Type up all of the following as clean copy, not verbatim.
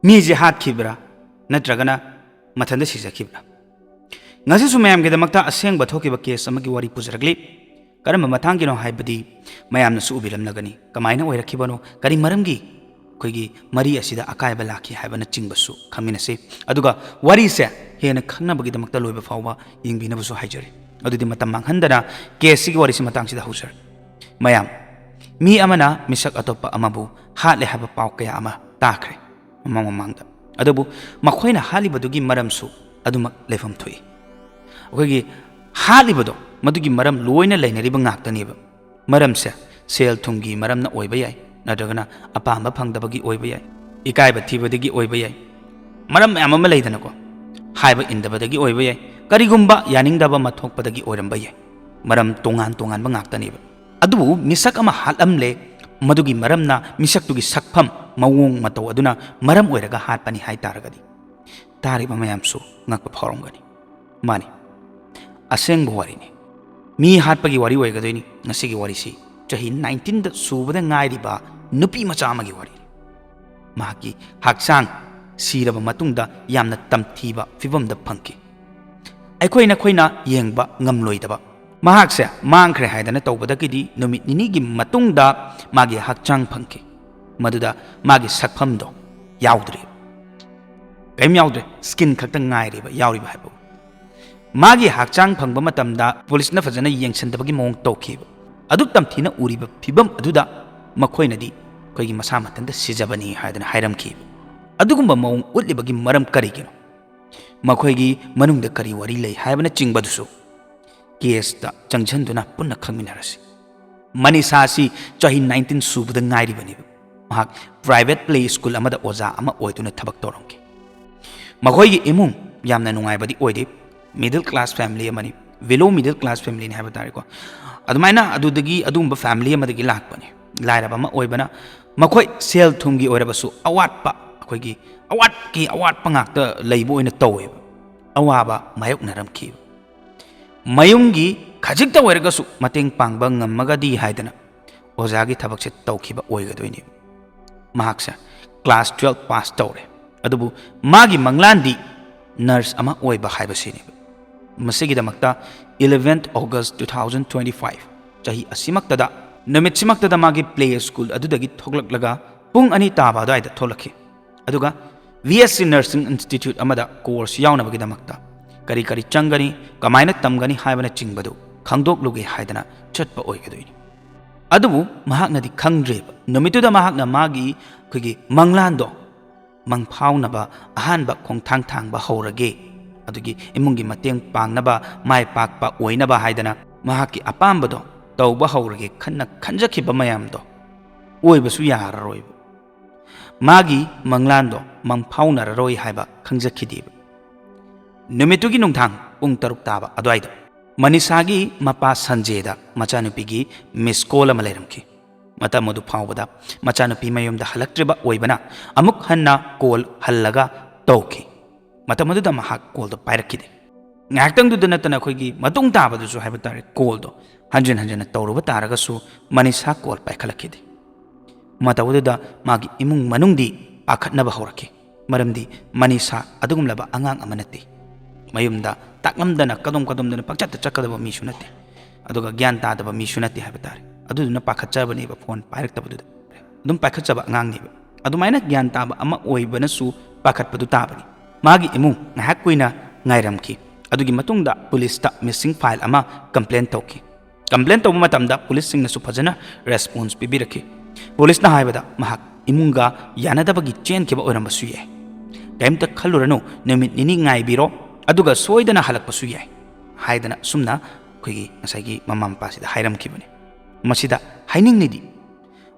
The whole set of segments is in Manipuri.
Mize हाथखिब्रा नत्रगना मथंद सिजखिब्रा ngasisu mayam ge damakta aseng bathoki ba case amagi wari pujragli karam mathang gino haibadi mayam na su ubilam lagani kamaina oirakhibano kari maramgi koigi mari asida akai ba lakhi haibana chingbasu khamina se aduga wari se hena khangna bagi damakta loiba fawba yingbina basu haijari adudi matam manghandana case gi wari se matang sida husar mayam mi amana misak atopa amabu hatle haba paw kaya ama takre mamangda adubu makhoina halibadugi maramsu adumak lefam thui अखोगी हालिबदो मदुगी मरम लोइना लेनरिबा ngaktaneba maramse sel thumgi maramna oiba yai nadragana apamba phangdabagi oiba yai ikaiba thibadagi oiba yai maram amama leidana ko haiba indabadagi oiba yai karigumba yaningdaba mathokpadagi oiramba yai maram tongan tongan ba ngaktaneba adu misak ama halamle madugi maramna misaktugi sakpham mawong mataw aduna maram oiraga hatpani hai taragadi tariba mayamsu ngakpa phoromgani mani aseng wari ni mi hat pagi wari wai gadoi ni ngasi gi wari si chahi 19 da subada ngai riba nupi macha ma gi wari ma ki haksang siraba matung da yamna tamthiba fibam da phangki ai khoina yengba ngamloi daba mahak se mangkhre haidana tawbada ki di numit nini gi matung da magi hakchang phangki maduda magi sakpham do yaudre kaim yaudre skin khakta ngai riba yauri ba haibo मागी हाक्चांग फंगबा मतमदा पुलिसना फजना येंगसनदबगी मोंग तौखिब अदुक तमथिना उरिबा फिबम अदुदा मखोइनदी कोइगी मसा मतंदा सिजबनी हायदना हायरमखि अदुगुंबा मोंग उतलिबगी मरम करिगिनो मखोइगी मनुंगदा करी वरी लई हायबना चिंगबदुसु केसता चंगझनदुना पुन्ना खंगमिनारसि मनीषासी चाही 19 सुबदा ngairibani महाक प्राइवेट प्ले स्कूल अमदा ओजा अमा ओइदुना थबक तोरंगे मखोइगी इमुंग यामना नुंगाइबदी ओइदे middle class family amani below middle class family ni haba tare ko adumaina adudagi adumba family amadagi lakpani lairaba ma oibana makhoi sel thumgi oirabasu awatpa akoigi awat pangakta leibo oina towe awaba mayok naramki mayungi khajikta oiragasu mateng pangba ngamagadi haidana ozagi thabakse tawkhiba oigadoini mahaksa class 12 pass tawre adubu magi manglandi nurse ama oiba haibasini मसिगिदमक्ता 11th August 2025 चाही असिमक्तदा नमितसिमक्तदा मागी प्ले स्कूल अदुदगी थोगलकलगा पुंग अनि ताबा दाइदा थोलखि अदुगा VSC नर्सिंग इंस्टीट्यूट अमदा कोर्स यावनबगिदमक्ता करी करी चंगनी कमाइना तमगनी हायबना चिंगबदु खंगदोकलुगे हायदना चटपा ओइगदोइनि अदुबु महाकनदी खंगद्रेब नमितुदा महाकना मागी खगी मंगलांदो मंगफाउनबा अहानबा खोंथांग थांगबा हौरगे अदुगी इमुंगी मतेंग पांगनबा माय पाकपा ओइनबा हायदना महाकी अपाम्बदो तौबा हौरगे खन्ना खंजखिबा मयामदो ओइबसु याररोइ मागी मंगलांदो मंगफाउनररोइ हायबा खंजखिदिब नुमितुगी नुंथांग पुंग तरुक ताबा अदवाइदा मनीषागी मपा संजेदा मचानुपीगी मिस कॉल अमा लेरमखि मता मदु फावबदा मचानुपी मयमदा हलक्ट्रिबा ओइबना अमुक हन्ना कॉल हल्लगा तौखि मतमदुदा महाक कॉल दो पाइरखिदे ngakhtang du natana khoigi matung tabadu su haiba tare call do hanjin tawruba taragasu manisha call paikhalakide matawuda magi imung manungdi pakhatnaba hawrake maramdi manisha adugumlaba angang amanati mayumda taklamdana kadom pakchat chakadaba mi sunati aduga gyan tadaba mi sunati haiba tare aduduna pakhatchabani ba phone pairaktabadu adum pakhatchaba angang ni adumaina gyan taba ama oibana su pakhatpadu tabani मागी इमुंग ngahak kuina ngairamki adugi matungda police ta missing file ama complaint tawki complaint tawba matamda police sing na su phajana response pibiraki police na haibada mahak imunga yanadabagi chain kiba oramba su ye kaimta khaluranu numit nini ngai biro aduga soidana halakpa su ye haidana sumna khoigi ngasagi mamam pasi da hairam kibani masida haining nidi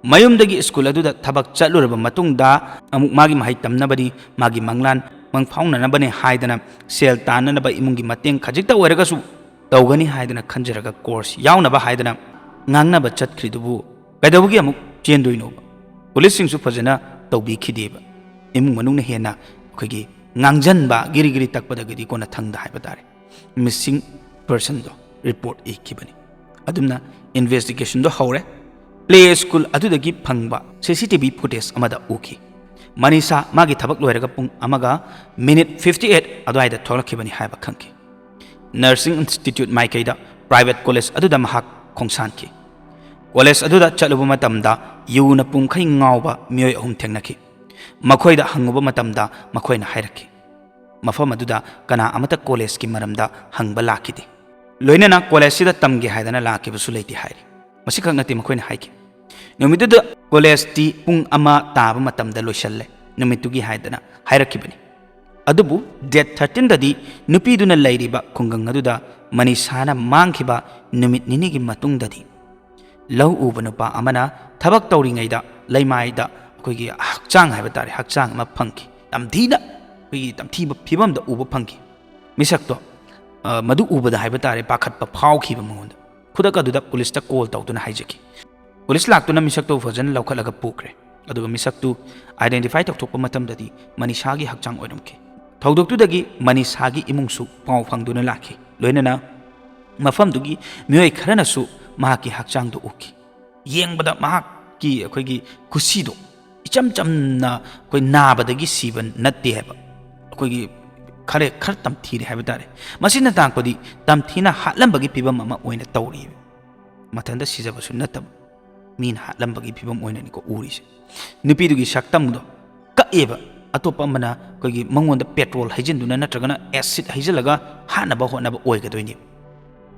mayumdagi school aduda thabak chaluraba matungda amuk magi mahai tamnabadi magi manglan मंगफाउननबने हाइदना सेल ताननबा इमुंगी मतेंग खजिकता ओरगसु तौगनी हाइदना खंजरगा कोर्स यावनबा हाइदना ngangnaba chatkhridubu kaidawgi amuk chendoino police सिंगसु फजना तौबिखिदेबा इमुंग मनुंगना हेना अखोगी ngangjनबा गिरि तकपदगदी कोना थंगदा हाइबा तारे मिसिंग पर्सन दो रिपोर्ट इखिबनी अदुमना इन्वेस्टिगेशन दो हौरे प्ले स्कूल अदुदगी फंगबा CCTV फुटेज अमदा उखि मनीषा मागी थबक लोयरगा पुंग अमगा मिनिट 58 अदवाइदा थोलखिबनी हाइबा खंकी नर्सिंग इंस्टीट्यूट माइकैदा प्राइवेट कॉलेज अदुदा महाक खोंसानकी कॉलेज अदुदा चलुबा मतमदा यूना पुंखै ngauba मियोय अहुम थेंगनकी मखोइदा हंगुबा मतमदा मखोइना हाइरकी मफम अदुदा कना अमता कॉलेज की मरमदा हंगबा लाखिदे लोइनना कॉलेज सिदा तमगे हाइदना लाखिबसु लेति हाइरी मसी खंगनति मखोइना हाइकी नुमिदुदा कॉलेज टी पुंग अमा ताबा मतमदा लोइसल्ले नुमितुगी हाइदना हाइरकीबनी अदुबु डेट 13 ददी नुपीदुना लैरिबा खुंगंग अदुदा मनीषाना मांगखिबा नुमित निनिगी मतुंगददी लौ उबा नुपा अमना थबक तौरिङैदा लैमाइदा अखोइगी हक्चांग हाइबा तारे हक्चांग अमा फंकी तमथीना अखोइगी तमथीबा फिबमदा उबा फंकी मिसक्तो मदु उबदा हाइबा तारे पाखतपा फावखिबा मंगोंदा खुदक अदुदा पुलिसता कॉल तौदुना हाइजकी पुलिस लाक्तुना मिसक्तो फजन लौखलगा पुक्रे अदुगा मिसक्तु आइडेंटिफाई तौथोकपा मतमददी मनीषागी हक्चांग ओइरमकी थौदोक्तुदगी मनीषागी इमुंगसु पाव फंगदुना लाखी लोइनना मफमदुगी मियोय खरनसु महाकी हक्चांग दो उकी येंगबदा महाकी अखोइगी खुसीदो इचम चमना कोई नाबदगी सीबन नत्ते हैबा अखोइगी खरे खर तमथीरे हैबा तारे मसिना तांगपदी तमथीना हालंबगी पिबम अमा ओइना तौरी मथंदा सिजबसु नतब मीन हालंबगी पिबम ओइना निको उरिसे नुपीदुगी सक्तमदो कएबा अतोपा मना कोइगी मंगोंदा पेट्रोल हाइजिनदुना नत्रगना एसिड हाइजलगा हानबा होनबा ओइगदोइनी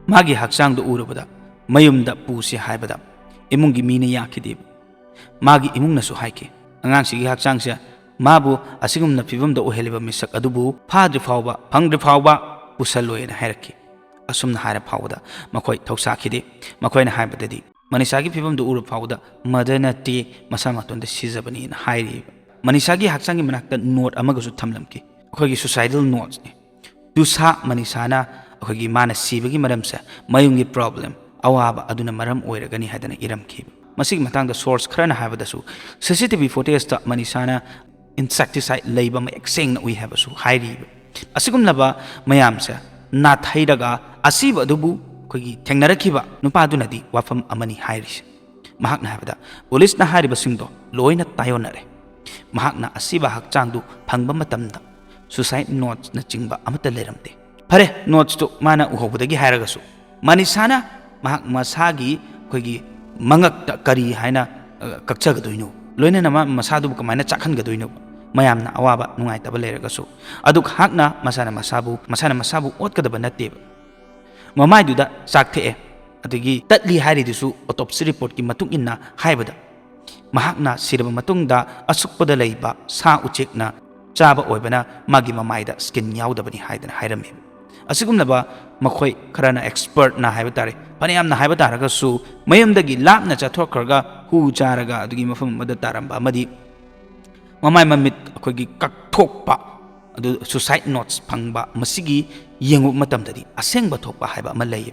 मागी हक्चांग दो उरबदा मयुमदा पुसे हाइबदा इमुंगी मीने याखिदे मागी इमुंगनसु हाइके अंगांगसिगी हक्चांगसे माबु असिगुमना फिबमदा ओहेलिबा मिसक अदुबु फाद्रि फावबा फंग्रि फावबा पुसलोयना हाइरकी असुमना हाइरा फावदा मखोय थौसाखिदे मखोयना हाइबददी मनीषागी फिबमदा उरब फावदा मदनती मसा मतोंदा सिजबनी ना हाइरि मनीषागी हक्चांगी मनाक्ता नोट अमगसु थमलमकी अखोयगी सुसाइडल नोट्स ने दुसा मनीषाना अखोयगी माना सिबगी मरमसे मयुंगी प्रॉब्लम अवाबा अदुना मरम ओइरगनी हादना इरमखिब मसिगी मतांगदा सोर्स खरना हाबदसु सीसीटीवी फुटेजता मनीषाना इंसेक्टिसाइड लैबा मयक्सेंगना उइ हाबसु हाइरि असिगुमलबा मयामसे नाथैरगा असिब अदुबु अखोयगी थेंगनरखिबा नुपादुनदी वाफम अमनी हाइरिस महाकना हाबदा पुलिसना हारिबसिंगदो लोइना तायोनरे महाकना असिबा हक्चांगदु फंगबा मतमदा सुसाइड नोट्स ना चिंगबा अमता लेरमदे फरे नोट्स तो माना उहोबदगी हाइरगसु मनीषाना महाक मसागी अखोयगी मंगक्ता करी हाइना कक्चगदोइनो लोइना मसादु कमाइना चाखनगदोइनो मयामना अवाबा नुंगाइतबा लेरगसु अदुक हाकना मसाना मसाबु ओतकदबा नत्तेबा ममाइदुदा चाकथे अदगी तत्ली हारिदुसु ऑटोप्सी रिपोर्ट की मतुंग इन्ना हाइबदा महाकना सिरबा मतुंगदा असुकपदा लैबा सा उचेकना चाबा ओइबना मागी ममाइदा स्किन याउदबनी हाइदना हाइरमे असिगुमलबा मखोय खरना एक्सपर्ट ना हाइबा तारे पनियामना हाइबा तारगसु मयमदगी लापना चथोखरगा हु चारगा अदगी मफम मद तारंबा मदी ममाय ममित अखोयगी कक्थोकपा अदु सुसाइड नोट्स फंगबा मसिगी येंगु मतमददी असेंगबा थोकपा हाइबा अमा लैय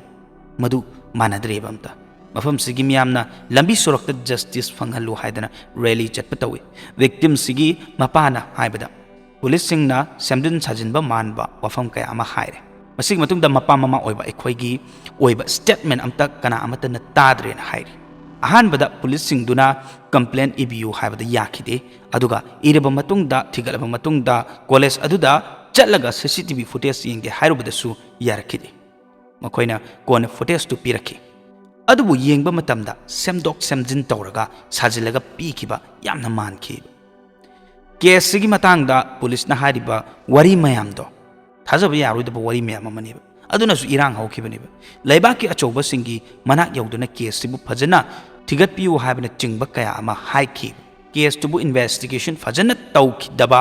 मदु मानद्रेबा अमता मफम सिगी मियामना लंबी सोरक्ता जस्टिस फंगहलु हाइदना रैली चटपा तवे विक्टिम सिगी मपाना हाइबदा पुलिस सिंगना सेमदिन साजिनबा मानबा वफम कया अमा हाइरे मसिग मतुंगदा मपा ममा ओइबा एखोयगी ओइबा स्टेटमेंट अमता कना अमतना ताद्रेना हाइरि अहानबदा पुलिस सिंगदुना कंप्लेंट इबियु हाइबदा याखिदे अदुगा इरबा मतुंगदा थिगलबा मतुंगदा कॉलेज अदुदा चलगा सीसीटीवी फुटेज येंगे हाइरुबदसु यारखिदे मखोयना कोन फुटेज तु पिरखि अदुबु येंगबा मतमदा सेमदोक सेमजिन तौरगा साजिलगा पीखिबा यामना मानखि केस सिगी मतंगदा पुलिसना हारिबा वरी मयामदो थाजब यारोइदबा वरी मयाम अमनिबा अदुनसु इरांग हौखिबनिबा लैबाकी अचौबा सिंगी मना यौदुना केस सिबु फजना थिगतपियु हाबना चिंगबा कया अमा हाइखि केस तुबु इन्वेस्टिगेशन फजना तौखिदबा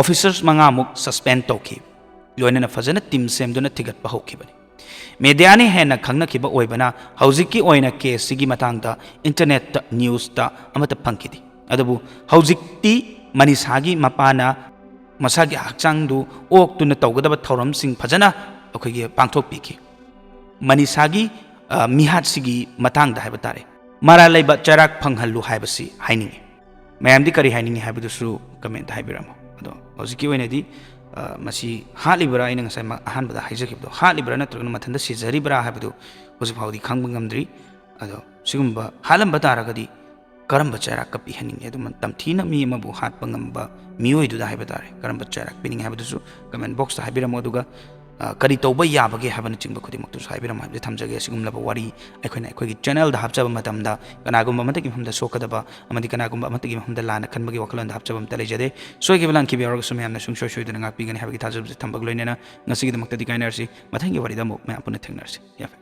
ऑफिसर्स मंगामुक सस्पेंड तौखि लोइनना फजना टीम सेमदुना थिगतपा हौखिबनि मीडियाने हेना खंगनखिबा ओइबना हौजिकी ओइना केस सिगी मतंगदा इंटरनेट न्यूज़ ता अमता फंखिदि अदबु हौजिकती मनीषागी मपाना मसागी हक्चांगदु ओक्तुना तौगदबा थौरमसिंग फजना अखोइगे पांथोकपिखि मनीषागी मिहातसिगी मतंगदा हाइबा तारे मारा लैबा चराक फंगहल्लु हाइबसि हाइनिंगे मयामदि करी हाइनिंगे हाइबदुसु कमेंट हाइबिरामो अदो हौजिकी ओइनादि मसी हालिब्रा इन ngसाइ अहानबदा हाइजखिबदो हालिब्रा नत्रगन मथंदा सिजरिब्रा हाइबदो होजि फाउदि खंग ngमद्रि अदो सिगुम्बा हालंबा तारगदि ꯀꯔꯝꯕ ꯆꯩꯔꯥꯛꯀ ꯄꯤꯍꯟꯅꯤꯡꯉꯤ ꯑꯗꯨ ꯇꯝꯊꯤꯅ ꯃꯤ ꯑꯃꯕꯨ ꯍꯥꯠꯄ ꯉꯝꯕ ꯃꯤꯑꯣꯏꯗꯨꯗ ꯍꯥꯏꯕ ꯇꯥꯔꯦ ꯀꯔꯝꯕ ꯆꯩꯔꯥꯛ ꯄꯤꯅꯤꯡꯉꯤ ꯍꯥꯏꯕꯗꯨꯁꯨ ꯀꯃꯦꯟ ꯕꯣꯛꯁꯇ ꯍꯥꯏꯕꯤꯔꯝꯃꯣ ꯑꯗꯨꯒ ꯀꯔꯤ ꯇꯧꯕ ꯌꯥꯕꯒꯦ ꯍꯥꯏꯕꯅꯆꯤꯡꯕ ꯈꯨꯗꯤꯡꯃꯛꯇꯨꯁꯨ ꯍꯥꯏꯕꯤꯔꯝꯃꯣ ꯍꯥꯏꯕꯁꯤ ꯊꯝꯖꯒꯦ ꯑꯁꯤꯒꯨꯝꯂꯕ ꯋꯥꯔꯤ ꯑꯩꯈꯣꯏꯅ ꯑꯩꯈꯣꯏꯒꯤ ꯆꯦꯅꯦꯜꯗ ꯍꯥꯞꯆꯕ ꯃꯇꯝꯗ ꯀꯅꯥꯒꯨꯝꯕ ꯑꯃꯠꯇꯒꯤ ꯃꯐꯝꯗ ꯁꯣꯛꯀꯗꯕ ꯑꯃꯗꯤ ꯀꯅꯥꯒꯨꯝꯕ ꯑꯃꯠꯇꯒꯤ ꯃꯐꯝꯗ ꯂꯥꯟꯅ ꯈꯟꯕꯒꯤ ꯋꯥꯈꯜꯂꯣꯟꯗ ꯍꯥꯞꯆꯕ ꯑꯃꯠꯇ ꯂꯩꯖꯗꯦ ꯁꯣꯏꯈꯤꯕ ꯂꯥꯟꯈꯤꯕ ꯌꯥꯎꯔꯒꯁꯨ ꯃꯌꯥꯝꯅ ꯁꯨꯡꯁꯣꯏ ꯁꯣꯏꯗꯅ ꯉꯥꯛꯄꯤꯒꯅꯤ ꯍꯥꯏꯕꯒꯤ ꯊꯥꯖꯕꯁꯤ ꯊꯝꯕꯒ ꯂꯣꯏꯅꯅ ꯉꯁꯤꯒꯤꯗꯃꯛꯇꯗꯤ ꯀꯥꯏꯅꯔꯁꯤ ꯃꯊꯪꯒꯤ ꯋꯥꯔꯤꯗ ꯑꯃꯨꯛ ꯃꯌꯥꯝ ꯄꯨꯟꯅ ꯊꯦꯡꯅꯔꯁꯤ ꯌꯥꯐꯦ